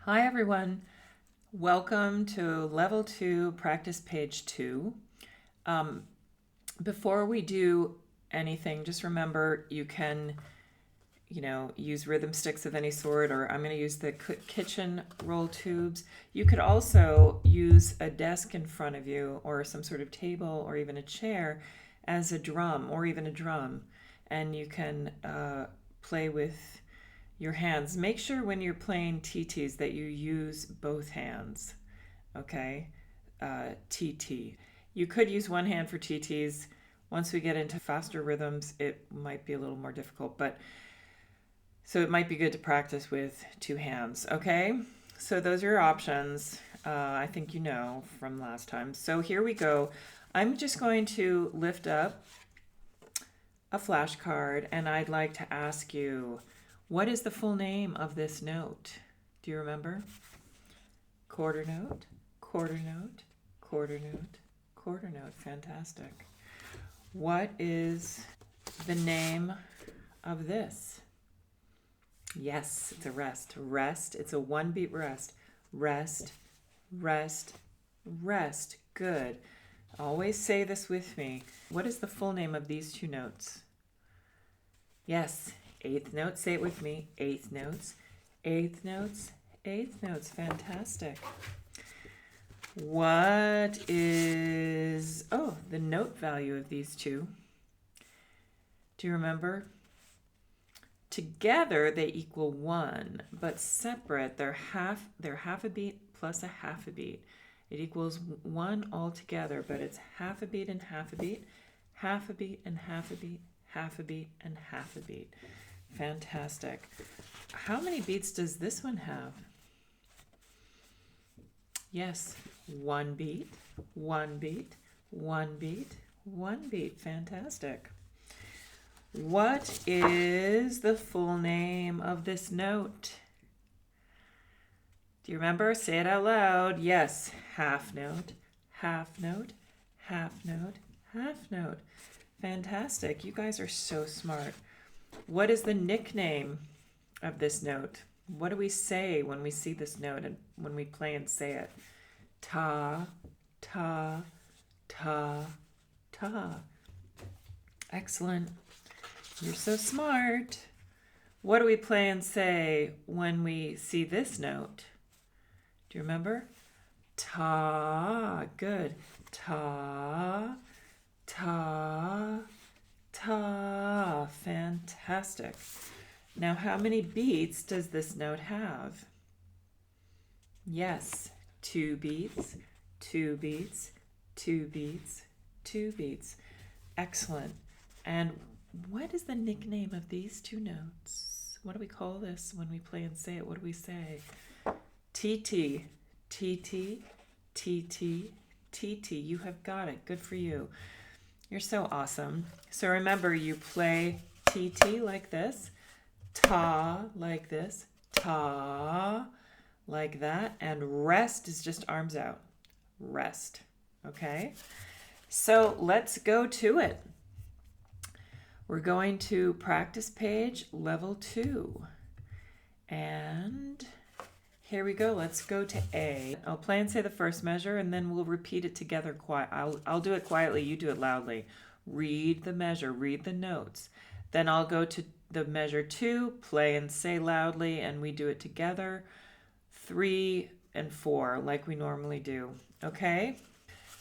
Hi everyone, welcome to level 2 practice page 2. Before we do anything, just remember you can use rhythm sticks of any sort, or I'm going to use the kitchen roll tubes. You could also use a desk in front of you or some sort of table or even a chair as a drum, and you can play with your hands. Make sure when you're playing TTs that you use both hands, okay? TT. You could use one hand for TTs. Once we get into faster rhythms, it might be a little more difficult, so it might be good to practice with two hands, okay? So those are your options. I think you know from last time. So here we go. I'm just going to lift up a flashcard, and I'd like to ask you, what is the full name of this note? Do you remember? Quarter note, quarter note, quarter note, quarter note. Fantastic. What is the name of this? Yes, it's a rest. Rest. It's a one-beat rest. Rest, rest, rest. Good. Always say this with me. What is the full name of these two notes? Yes, eighth note. Say it with me. Eighth notes, eighth notes, eighth notes. Fantastic. What is, the note value of these two? Do you remember? Together they equal 1, but separate they're half a beat plus a half a beat. It equals 1 altogether, but it's half a beat and half a beat, half a beat and half a beat, half a beat and half a beat. Fantastic. How many beats does this one have? Yes, one beat, one beat, one beat, one beat. Fantastic. What is the full name of this note? Do you remember? Say it out loud. Yes, half note, half note, half note, half note. Fantastic. You guys are so smart. What is the nickname of this note? What do we say when we see this note and when we play and say it? Ta, ta, ta, ta. Excellent. You're so smart. What do we play and say when we see this note? Do you remember? Ta. Good. Ta, ta, ta. Fantastic. Now, how many beats does this note have? Yes, 2 beats, 2 beats, 2 beats, 2 beats. Excellent. And what is the nickname of these two notes? What do we call this when we play and say it? What do we say? TT, TT, TT, TT. You have got it. Good for you. You're so awesome. So remember, you play TT like this, ta like this, ta like that, and rest is just arms out. Rest. Okay? So let's go to it. We're going to practice page level 2. And here we go. Let's go to A. I'll play and say the first measure, and then we'll repeat it together. I'll do it quietly. You do it loudly. Read the measure. Read the notes. Then I'll go to the measure 2, play and say loudly, and we do it together. 3 and 4, like we normally do. Okay?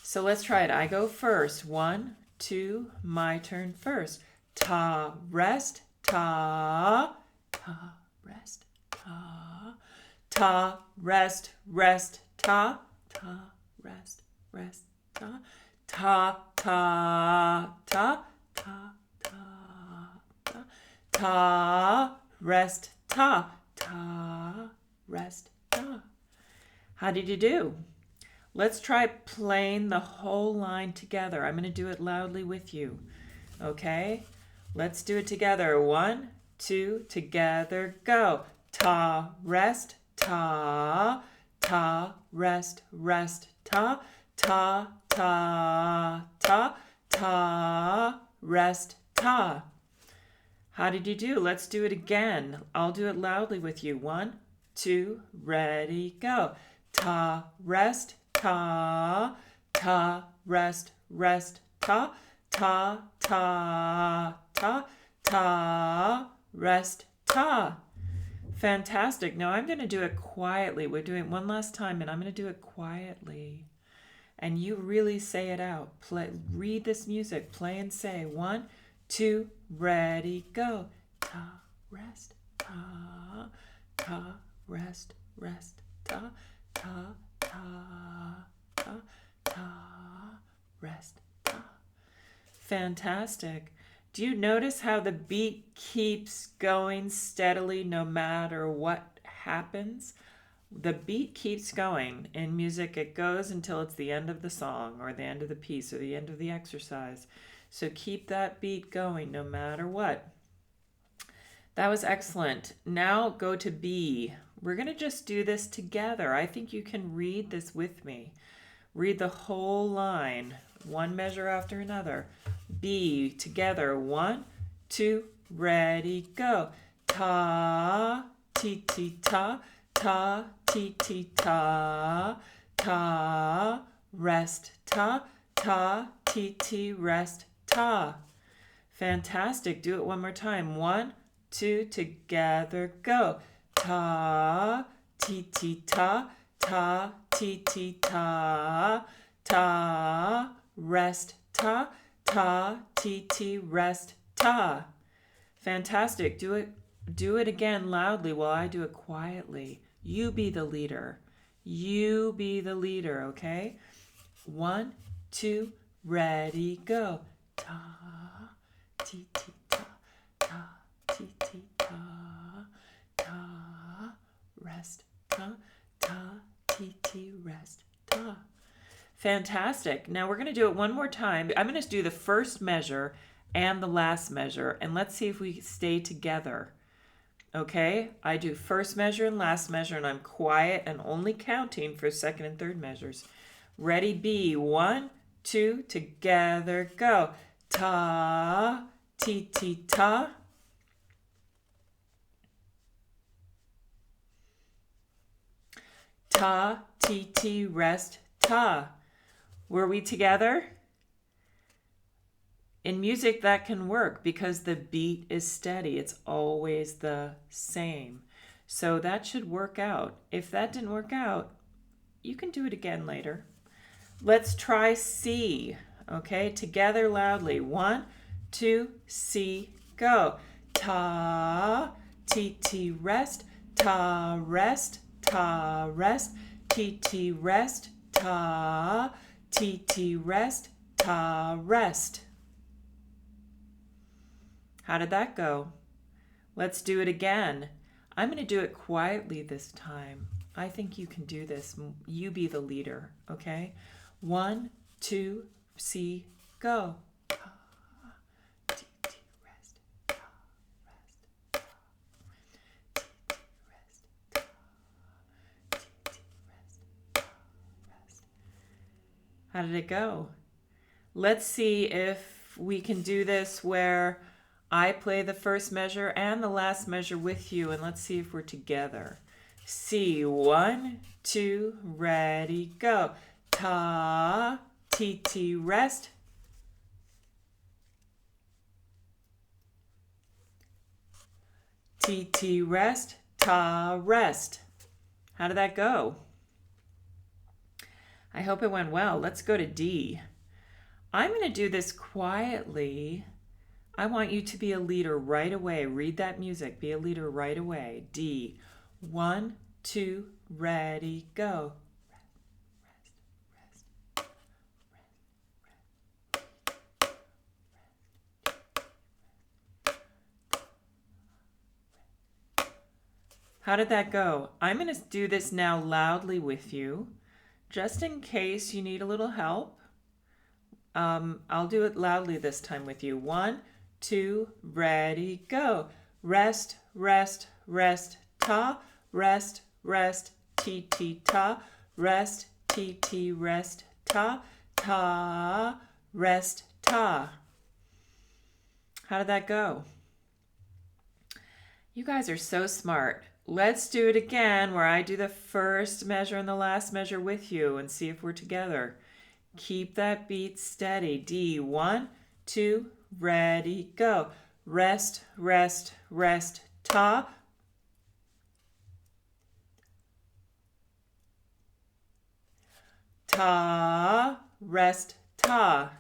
So let's try it. I go first. 1, 2, my turn first. Ta, rest, ta, ta, rest, ta, ta, rest, rest, ta, ta, rest, rest, ta, ta, ta, ta, ta, ta, ta, ta, rest, ta, ta, rest, ta. How did you do? Let's try playing the whole line together. I'm going to do it loudly with you. Okay? Let's do it together. 1, 2, together, go. Ta, rest, ta, ta, rest, rest, ta, ta, ta, ta, ta, rest, ta. How did you do? Let's do it again. I'll do it loudly with you. 1, two, ready, go. Ta, rest, ta, ta, rest, rest, ta, ta, ta, ta, ta, rest, ta. Fantastic. Now I'm going to do it quietly. We're doing it one last time, and I'm going to do it quietly. And you really say it out. Play, read this music. Play and say. 1, 2, ready, go. Ta, rest, ta, ta, rest, rest, ta, ta, ta, ta, ta, rest, ta. Fantastic. Do you notice how the beat keeps going steadily no matter what happens? The beat keeps going. In music, it goes until it's the end of the song or the end of the piece or the end of the exercise. So keep that beat going no matter what. That was excellent. Now go to B. We're going to just do this together. I think you can read this with me. Read the whole line, one measure after another. B, together. 1, 2, ready, go. Ta, ti, ti, ta, ta, ti, ti, ta, ta, rest, ta, ta, ti, ti, rest, ta. Fantastic. Do it one more time. 1, 2, together, go. Ta, ti, ti, ta, ta, ti, ti, ta, ta, rest, ta, ta, ti, ti, rest, ta. Fantastic. Do it again loudly while I do it quietly. You be the leader. You be the leader, okay? 1, 2, ready, go. Ta, ti, ti, ta, ta, ti, ti, ta, ta, rest, ta, ta, ti, ti, rest, ta. Fantastic. Now we're going to do it one more time. I'm going to do the first measure and the last measure, and let's see if we stay together. Okay? I do first measure and last measure, and I'm quiet and only counting for second and third measures. Ready, B. 1, 2, together, go. Ta, ti, ti, ta. Ta, ti, ti, rest, ta. Were we together? In music, that can work because the beat is steady. It's always the same. So that should work out. If that didn't work out, you can do it again later. Let's try C. Okay, together loudly. 1, 2, C, go. Ta, ti, ti, rest, ta, rest, ta, rest, ti, ti, rest, ta, ti, ti, rest, ta, rest. How did that go? Let's do it again. I'm going to do it quietly this time. I think you can do this. You be the leader, okay? 1, 2, C, go. Ta, ti, ti, rest, ta, rest, ta. Ti, ti, rest, ta. Ti, ti, rest, ta, rest. How did it go? Let's see if we can do this where I play the first measure and the last measure with you, and let's see if we're together. C, 1, 2, ready, go. Ta, ti, ti, rest. Ti, ti, rest, ta, rest. How did that go? I hope it went well. Let's go to D. I'm going to do this quietly. I want you to be a leader right away. Read that music. Be a leader right away. D. 1, 2, ready, go. How did that go? I'm going to do this now loudly with you, just in case you need a little help. I'll do it loudly this time with you. 1, 2, ready, go. Rest, rest, rest, ta, rest, rest, ti, ti, ta, rest, ti, ti, rest, ta, ta, rest, ta. How did that go? You guys are so smart. let's do it again where I do the first measure and the last measure with you and see if we're together. Keep that beat steady. D, 1, 2, ready, go. Rest, rest, rest, ta. Ta, rest, ta.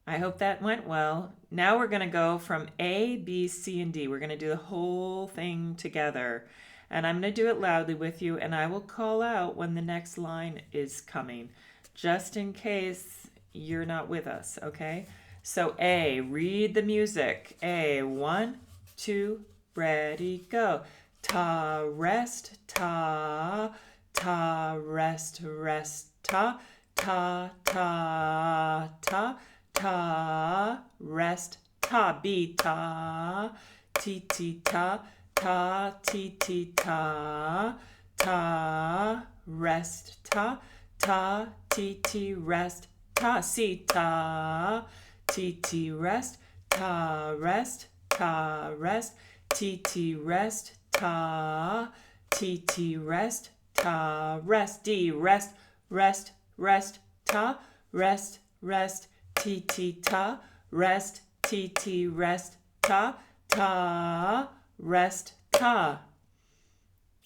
I hope that went well. Now we're going to go from A, B, C, and D. We're going to do the whole thing together. And I'm going to do it loudly with you, and I will call out when the next line is coming, just in case you're not with us, okay? So A, read the music. A, 1, 2, ready, go. Ta, rest, ta, ta, rest, rest, ta, ta, ta, ta, ta, rest, ta. B, ta, ti, ti, ta, ta, ti, ti, ta, ta, rest, ta, ta, ti, ti, rest, ta. C, ta, ti, ti, rest, ta, rest, ta, rest, ti, ti, rest, ta, ti, ti, rest, ta, rest. D, rest, rest, rest, ta, rest, rest, ti, ti, ta, rest, ti, ti, rest, ta, ta, rest, ta.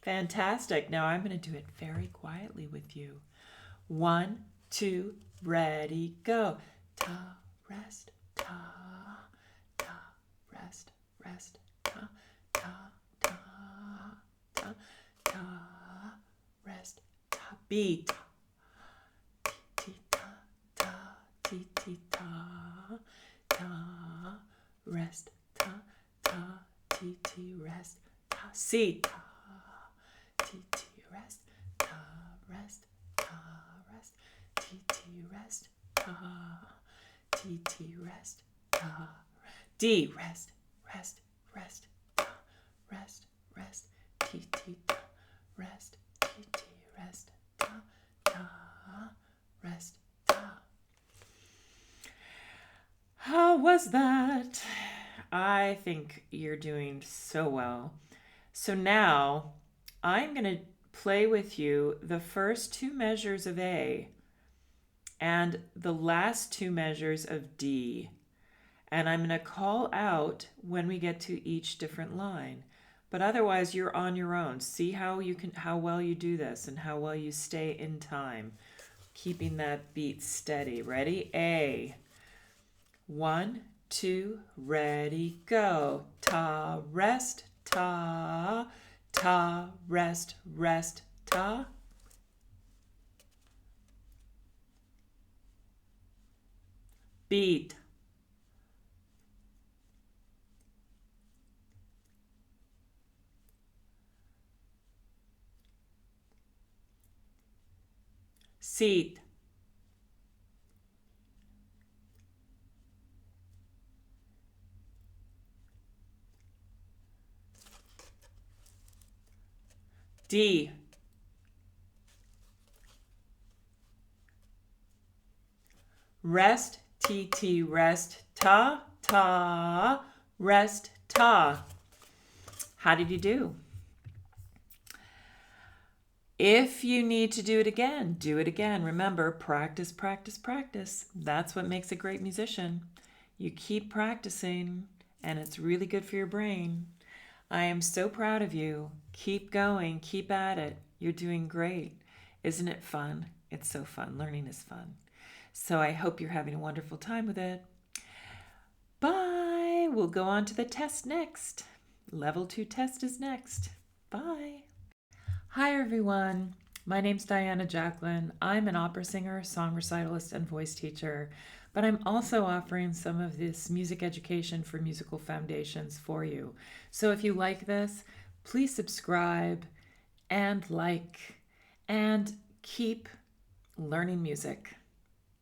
Fantastic. Now I'm going to do it very quietly with you. 1, 2, ready, go. Ta, rest, ta, ta, rest, rest, ta, ta, ta, ta, ta, rest, ta. B, ta, ti, ta, ta, ti, ti, ta, ta, rest, ta, ta, ti, ti, rest, ta. C, ta, ti, ti, rest, ta, rest, ta, rest, ti, ti, rest, ta, ti, ti, rest, ta. D, rest, rest, rest, ta, rest, rest, ti, ti, ta, rest, ti, ti, rest, ta, ta, rest, ta. How was that? I think you're doing so well. So now I'm going to play with you the first 2 measures of A and the last 2 measures of D. And I'm going to call out when we get to each different line. But otherwise you're on your own. See how well you do this and how well you stay in time, keeping that beat steady. Ready? A. 1, 2, ready, go. Ta, rest, ta, ta, rest, rest, ta. Beat. Seat. D. Rest, T, T, rest, ta, ta, rest, ta. How did you do? If you need to do it again, do it again. Remember, practice, practice, practice. That's what makes a great musician. You keep practicing, and it's really good for your brain. I am so proud of you. Keep going. Keep at it. You're doing great. Isn't it fun? It's so fun. Learning is fun. So I hope you're having a wonderful time with it. Bye. We'll go on to the test next. Level 2 test is next. Bye. Hi, everyone. My name's Diana Jacklin. I'm an opera singer, song recitalist, and voice teacher, but I'm also offering some of this music education for musical foundations for you. So if you like this, please subscribe and like and keep learning music.